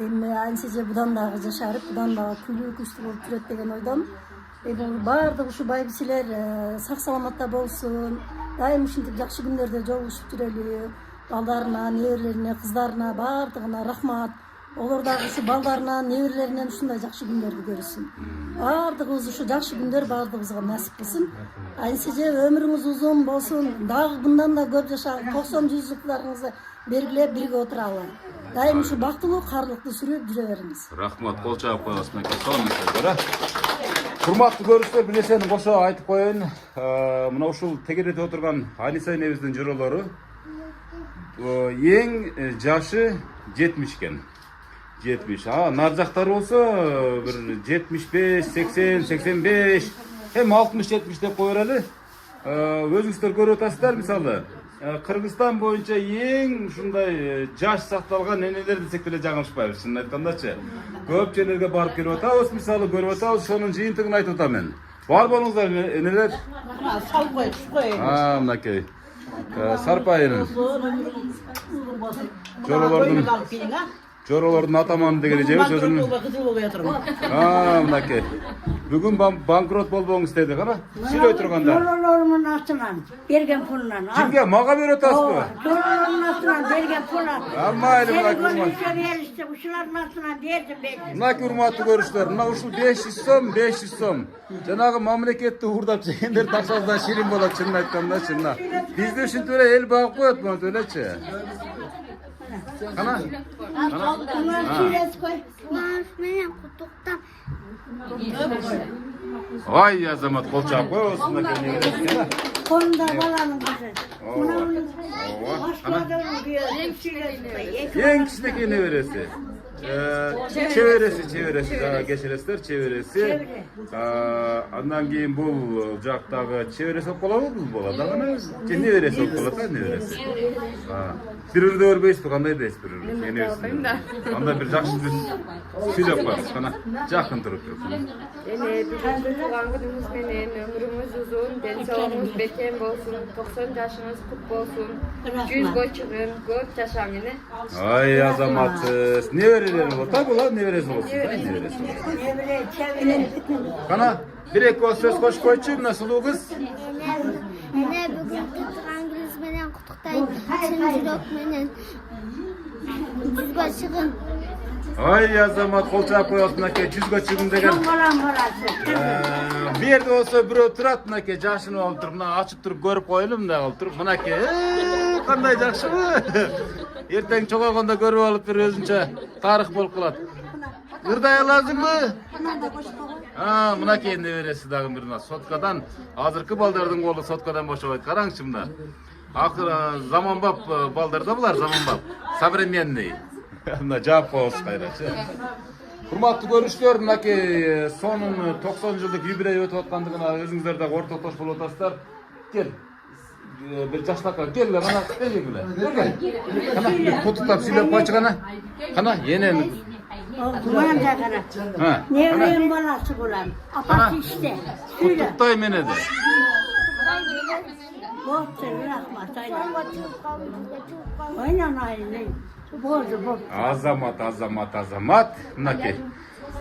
Speaker 10: эми айнсеже будан дагы жашарып, будан дагы күлүү күчтүү болуп жүрөт деген ойдом. Бул баардык ушу байбичилер сак саламатта болсун. Дайым ушинтип жакшы күндөрдө жолугушуп жүрөлү.
Speaker 9: балдарына, неберелерине, кыздарына, бардыгына рахмат. Олар дагы ушу балдарына, неберелеринен ушундай жакшы күндөрдү көрсүн. Бардыгыбыз ушу жакшы күндөр бардыгыбызга насип кылсын. Айсиже өмүрүңүз узун болсун. Дагы мындан да көп жашагы 90-100 жылдарыңызды бергилеп бирге отуралы. Дайым ушу бактылуу, карлыктуу сүрүп жүрө бериңиз.
Speaker 1: Рахмат, кол чаап коесуң экен. Сонун. Урматтуу көрүүчүлөр, бир нерсени кошо айтып коеюн. Мына ушул тегерете отурган Аниса энебиздин жыролору эң жашы 70 экен. 70. Нар жактары болсо бир 75, 80, 85, hem 60-70 деп кое берели. Өзүңүздөр көрүп атасыздар, мисалы, Кыргызстан боюнча эң ушундай жаш сакталган энелер десек деле жаңылышпайбыз, чынын айткандачы. Көп жерлерге барып келип атабыз, мисалы, көрүп атабыз, ошонун жыйынтыгын айтып атам мен. Бар болуңуздар энелер.
Speaker 6: Сал коюш.
Speaker 1: Мынакей. Сарпайын. Жоролордун атаманы деген эжебиз өзүнүн. Мынакей. Бүгүн банкрот болбоңуз деди, кана? Сүйлөй турганда.
Speaker 3: Жоролордун атынан берген пулунан.
Speaker 1: Кимге? Мага берип атасызбы?
Speaker 3: Жоролордун атынан берген пулун.
Speaker 1: Майлы,
Speaker 3: ушулардын атынан бердим мен.
Speaker 1: Мынакей урматтуу көрүүчүлөр, мына ушул 500 сом, 500 сом. Жанагы мамлекетти уурдап жегендер таксасынан ширин болот, чынын айткандачы. Бизди ушинтип эле эл багып коет, монтип элечи. Кана?
Speaker 3: Менен куттуктап.
Speaker 1: Ай, Азамат, кол чаап коесуң, мынакей не бересиң,
Speaker 3: Колунда баланын кызы.
Speaker 1: Эң кичинекей небереси. Чебереси, жана кечиресиздер, чебереси. Андан кийин бул жактагы чебереси болуп калабы, бул болот. Дагы небереси болуп калат, небереси. Бир-бирди көрбөйсүзбү, кандай дейсиз бир-бирди? Анда бир жакшы бир сүйлөп коебуз, кана. Жакын туруп.
Speaker 4: Бүгүн тууган күнүңүз менен өмүрүңүз узун, ден соолугуңуз бекем болсун, 90 жашыңыз кут болсун, 100гө чыгын, көп жашаңыз.
Speaker 1: Ай, Азамат, неберелери болот, була небереси болсун. Кана, бир-эки сөз кошуп койчу, мына сулуу кыз.
Speaker 11: Мene бүгүн тууган күнүңүз менен куттуктайм. Чын жүрөк менен 100гө чыгын.
Speaker 1: Ай, Азамат, кол чаап коесуң, мынакей 100гө чыгын деген. Бу жерде болсо бирөө турат, мынакей жашынып алып туруп, мына ачып туруп көрүп коелу, мындай алып туруп, мынакей кандай жакшыбы? Эртең чогойгондо көрүп алып бир өзүнчө тарых болуп калат. Ырдай аласыңбы? Мынакей небереси дагы бир соткадан, азыркы балдардын колу соткадан бошобойт. Караңчы мында. Акыры заманбап балдар да булар, заманбап. Современный. Мына жаап коебуз кайрачы. Урматтуу көрүүчүлөр, мынакей сонун 90 жылдык юбилей өтүп аткандыгына өзүңүздөр дагы ортоктошуп болуп атасыздар. Кел. Bir жаштакка келгиле, кана келгиле. Кана куттуктап сүйлөп койчу кана. Кана, енени.
Speaker 3: Ман жагара. Неврем баласы булам. Апасы иште. Сүйлө.
Speaker 1: Куттуктай мени де.
Speaker 3: Болду, рахмат. Ойнан айны. Болду.
Speaker 1: Азамат. Мынакей.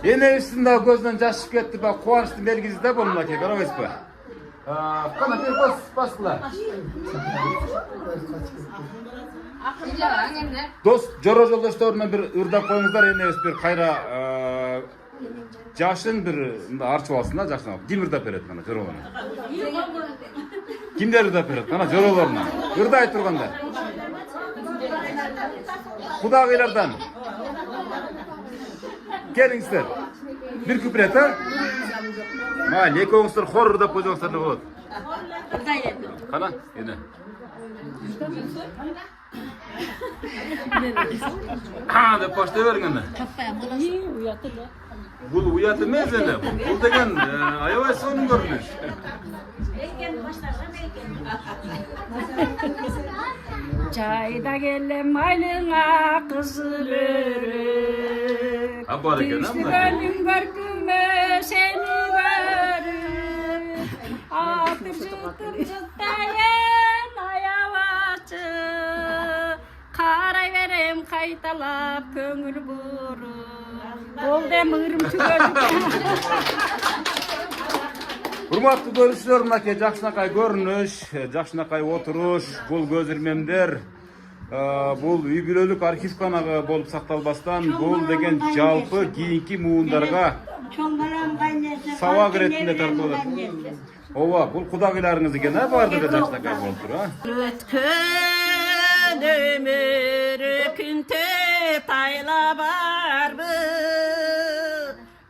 Speaker 1: Энебиздин да көзүнөн жаш чыгып кетти, бак кубанычтын белгиси да бул, мынакей, карабайсызбы? Кана бер баскыла. Дос, жоро жолдошторуна бир ырдап коюңуздар, энебиз бир кайра жашын бир арчып алсын да, жашын алып. Ким ырдап берет кана жоролоруна? Кимдер ырдап берет кана жоролоруна? Ырдай тургандар. Кудагыйлардан. Келиңиздер. Бир күпрет, Майли, экөөңүздөр хор ырдап койсоңуздар да болот. Кана, эне. Деп баштай бериң эне. Бул уят эмес эне. Бул деген аябай сонун көрүнүш.
Speaker 10: Жайда келем майлыңа кызыл өрүк.
Speaker 1: Бар экен,
Speaker 10: Түштүгөнүң көркүмө сени көрүп. Атып жытайын аябачы. Карай берем кайталап көңүл буруп. Бол дем ырым түгөлүп.
Speaker 1: Урматтуу көрүүчүлөр, мынакей жакшынакай көрүнүш, жакшынакай отуруш, бул көз ирмемдер Бул үй бүлөлүк архив канагы болуп сакталбастан бул деген жалпы кийинки муундарга
Speaker 3: Чоң балам кайнесе.
Speaker 1: сабак иретинде тартылат. Ооба, бул кудагыйларыңыз экен, бардыгы жаштакай болуп тур,
Speaker 6: Өткөн ömür күнтө тайла барбы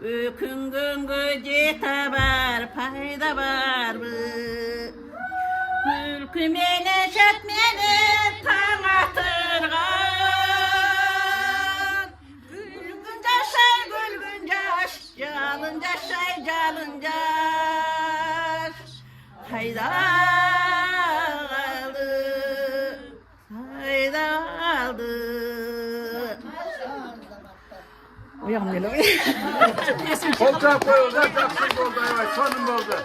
Speaker 6: өкүнгөнгө жете бар пайда барбы күлкү менен шат менен таң атырган күлгүн жашай күлгүн жаш жалын жашай жалын жаш кайда калды кайда калды уягым келе
Speaker 1: Kol çap koyuldu, çapsız oldu, evet, sonun oldu.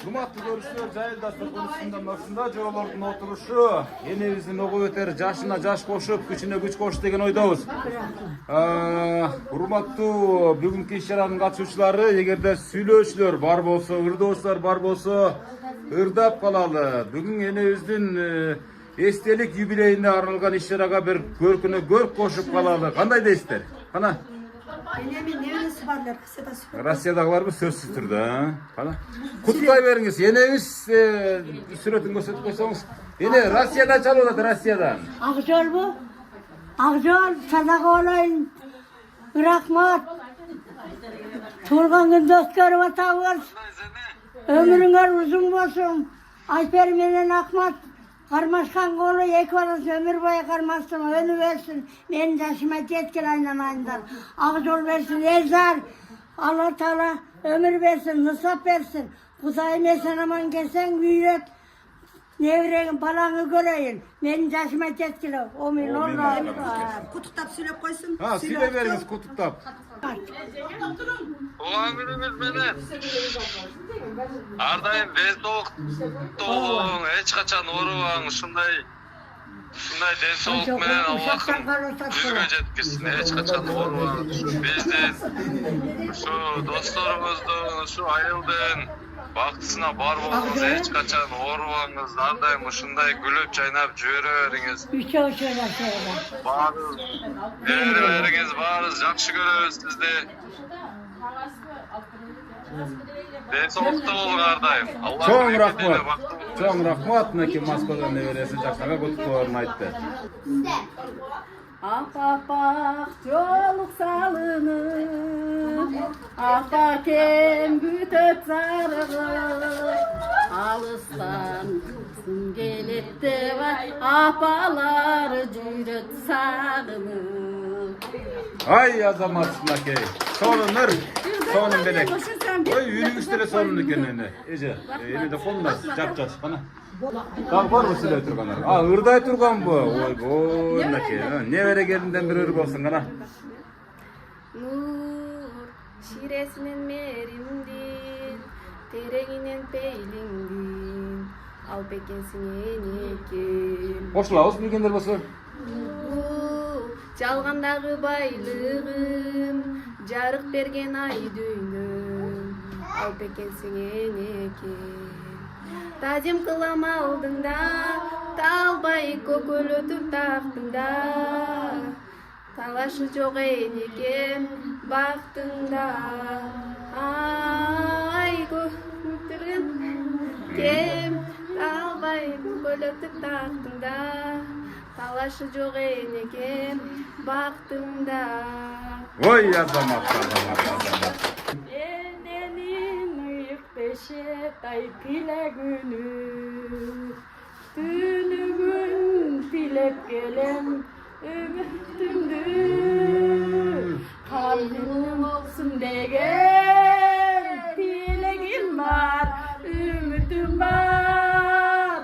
Speaker 1: Numatlı görüşler, Cahildaslar konusunda aslında Joğolordun oturuşu, enebizin oğu öter, yaşına yaş koşup, güçüne güç koş degen oydabız. Hurmatlı bugünkü işlerin katışçıları, egerde süйлөөчүлөр bar bolsa, ırdoşlar bar bolsa, ırdap kalalı. Bugün enebizin estelik jubileyine aralgan işlere bir görküne görk koşup kalalı. Kanday deysizler? Kana?
Speaker 3: Enemin nevresi varlar,
Speaker 1: Rossiyadagilar bu sözsüz turda. Qana. Kutlay beriңiz. Enemiz сүрөтүн көрсөтүп койсоңуз. Эне Россиядан чалып атат, Россиядан.
Speaker 3: Akjol bu. Akjol, sadaqa olayın. Rahmat. Turgan günde ötkörüp atabız. Ömrüңөр uzun bolsun. Ayper menen Ahmat. Karmaşkan kolu ek orası ömür boyu karmaşsın, önü versin. Benim yaşıma yetkin aynamayınlar. Akjol versin, ezar. Allah Teala ömür versin, nısap versin. Kuzayım esen aman gelsen büyüyet. Nevreğin balanı göreyin. Benim yaşıma yetkin o milyonlar.
Speaker 6: Kutuktap söylep koysun.
Speaker 1: Ha, söyle veriniz kutuktap.
Speaker 12: Oğan günümüz menen. Ardayım bez doğun, hiç kaçan oruğun, şunday densoğuk menen Allah'ım düzgün jetkirsin, hiç kaçan oruğun, bizden, şu dostlarımızdın, şu ayıldın, baktısına bar bolunuz, hiç kaçan oruğunuz, ardayım şunday gülüp çaynap jübörüңüz. Barız, beriberiңiz barız, jakşı görөбүz sizdi. Densoğukta bolun ardayım.
Speaker 1: Çoğun rahmat. Çoğun rahmat. Naki Moskvadan neveresi Jaksaka kutuklaryny aytdı.
Speaker 5: Apak joluk salınıp, apakem bütöp sarıgıp, alıstan gelepte var, apalar jüröt sağınıp.
Speaker 1: Ay azamat naki. Sonunur. Sonun belek. Oy yürüyüşlere sonun ekenini. Ece. Eli de koluna çap. Bana. Dağ var mı söyle turganlar? Irday turgan bu. Oy naki. Nevere gelinden bir ırg olsun kana.
Speaker 4: Nur şiresinin merimdin, tereğinin peylingdin, al pekensin enekim.
Speaker 1: Koşula olsun bilgenler bolsun.
Speaker 4: Жалғандағы байлығым, жарық берген ай дүйнім, алып екенсің енекем. Тазим қылам алдыңда, талбай көкөл өтіп тақтыңда, талашы жоқ енекем бақтыңда. Ай көтірген кем, талбай көкөл өтіп тақтыңда, талашы жоқ енекем бақтыңда.
Speaker 1: Oy azamat.
Speaker 4: Enenин ыйык бешет ай тилегүнү, түнүгүн тилеп келем үмүтүмдү, калбим болсун деген тилегим бар, үмүтүм бар.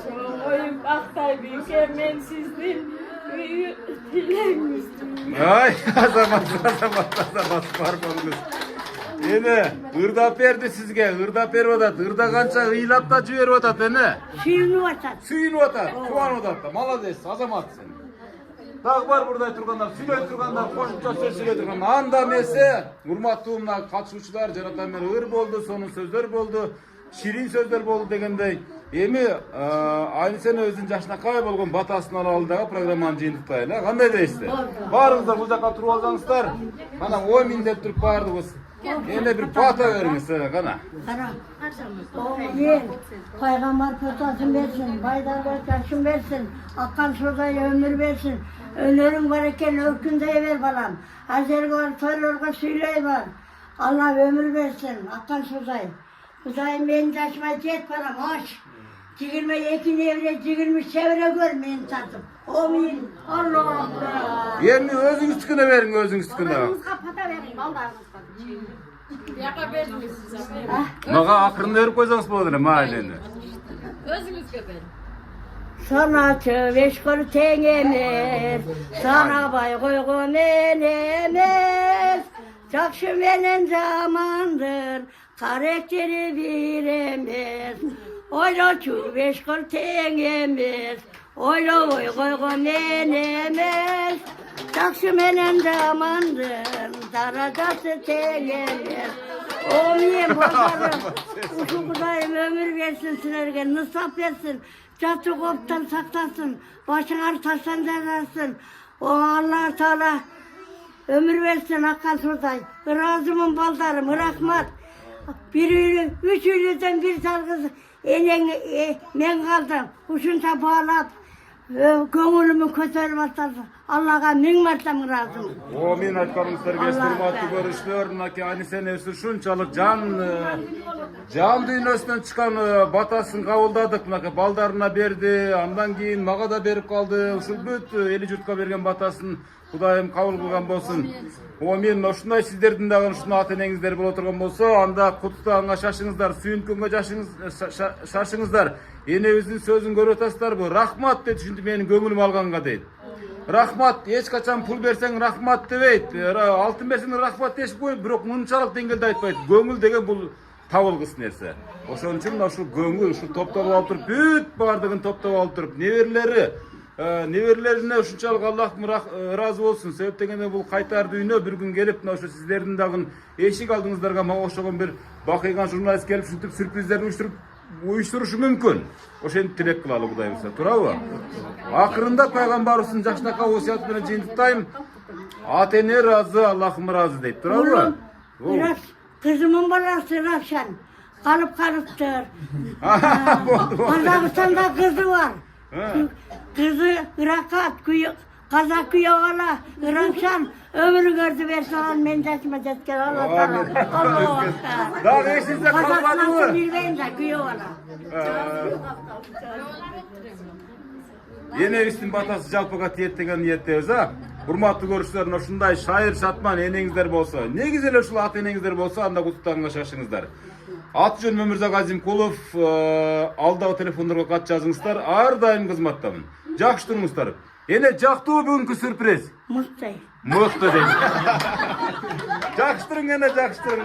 Speaker 4: Çoğumayım baktay büyükemen sizin dileğinizdir.
Speaker 1: Ay azamat var bolunuz. Ene ırda berdi sizge, ırda berip atat. Irda kança ыйлап da жиберип atat ene.
Speaker 3: Suyunu atat.
Speaker 1: Suyunup atat, kuwanup atat. Malades, azamat sen. Dagı бар burada turganlar, süйлey turganlar, koşupça söz süyley turganlar. Anda emese, urmattуу mына katışucular, жаратан мен ыр болду, сонун сөздөр болду, şirin сөздөр болду дегендей. Эми Айнисен өзүнүн жашынакай болгон батасын ала алдыдагы программаны жыйынтыктайлы. Кандай дейсиздер? Баарыңыздар бул жака туруп алсаңыздар, кана ой мин деп туруп баардыгыбыз эне бир бата бериңиз, кана.
Speaker 3: Kara. Oğlum, Peygamber pırtasın versin, baydarlar yaşın versin, akan suda ömür versin. Ölürüm varken ökünde ver balam. Hazır var, toylarga söyley var. Allah ömür versin, akan suda. Kuzayım benim taşıma jet param, hoş. 22 nevre, 20 çevre gör beni tadım. Amin. Allah Allah.
Speaker 1: Endi özüңүz tüküne verin, özüңüz tüküne.
Speaker 5: Pata verin, ballarınızga.
Speaker 4: Yaka verdiniz size.
Speaker 1: Maga akırında verip koysanız bolot эле, mayli endi.
Speaker 4: Özünüzge verin.
Speaker 3: Sanatçı veşkör teğemez, sana bay koygun enemez. Jakşı menen zamandır, karakteri biremez. Oyloçu veşkör teğemez, oylo boy koygun enemez. Jakşı menen zamandır, taradası teğemez. O miyem bozarım, uşu kudayım ömür versin sizlerge, nısap versin. Çatı koptan saklasın, başına taştan derlersin. O Allah Teala ömür versin akan suday. Razımın baldarım, rahmat. Bir ülü, 3 ülüden bir sargız men kaldım. Uşunca bağlap, köngülümü kötörüp atarsın. Allah'a min martam razım.
Speaker 1: Amin aytkanыңыздар кез урматтуу көрүүчүлөр, мынакей Айнисен өзү ушунчалык жан дүйнөсүнөн чыккан батасын кабылдадык, мынакей балдарына берди, андан кийин мага да берип калды. Ушул бүт эли журтка берген батасын Кудайым кабыл кылган болсун. Амин. Ушундай сиздердин дагы ушундай ата энеңиздер боло турган болсо, анда куттуганга шашыңыздар, сүйүнткөнгө шашыңыздар. Энебиздин сөзүн көрүп атасыздарбы? Рахмат деп түшүндү менин көңүлүм алганга дейт. Рахмат, эч качан пул берсең рахмат дебейт. Алтын берсең рахмат дешип коюп, бирок мынчалык деңгээлде айтпайт. Көңүл деген бул табылгыс нерсе. Ошон үчүн ушул көңүл, ушул топтоп алып туруп, бүт бардыгын топтоп алып туруп, неберлерине ушунчалык Аллахым ыраазы болсун. Себеп дегенде бул кайтар дүйнө бир күн келип, мына ошо сиздердин дагы эшик алдыңыздарга мага окшогон бир бакыйган журналист келип, ушинтип сюрприздерди уюштурушу мүмкүн. Ошентип тилек кылалы Кудайыбызга, туурабы? Акырында пайгамбарыбыздын жакшынакай осуяты менен жыйынтыктайм. Ата эне ыраазы, Аллахым ыраазы дейт, туурабы?
Speaker 3: Kızımın balası Ravşan. Kalıptır. Kazakistan'da kızı var. Kızı Irakat, Kazak Kuyağala, Ravşan. Ömrü gördü versen ben saçma cetken Allah'tan.
Speaker 1: Daha eşinize kalmadı mı?
Speaker 3: Kazakistan'da bilmeyin de Kuyağala.
Speaker 1: Энебиздин батасы жалпыга тиет деген ниеттебиз, а? Урматтуу көрүүчүлөр, ушундай шайыр шатман энеңиздер болсо, негизи эле ушул ата энеңиздер болсо, анда куттуганга шашыңыздар. Аты жөнүм Өмүрзак Азимкулов, алдагы телефондорго кат жазыңыздар, ар дайым кызматтамын. Жакшы туруңуздар. Эне жактуу бүгүнкү сюрприз.
Speaker 3: Мыкты.
Speaker 1: Мыкты дейт. Жакшы туруң эне, жакшы туруң.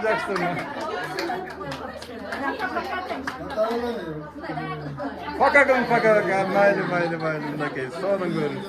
Speaker 1: Пока, майли, мынакей, сонун көрүнүш.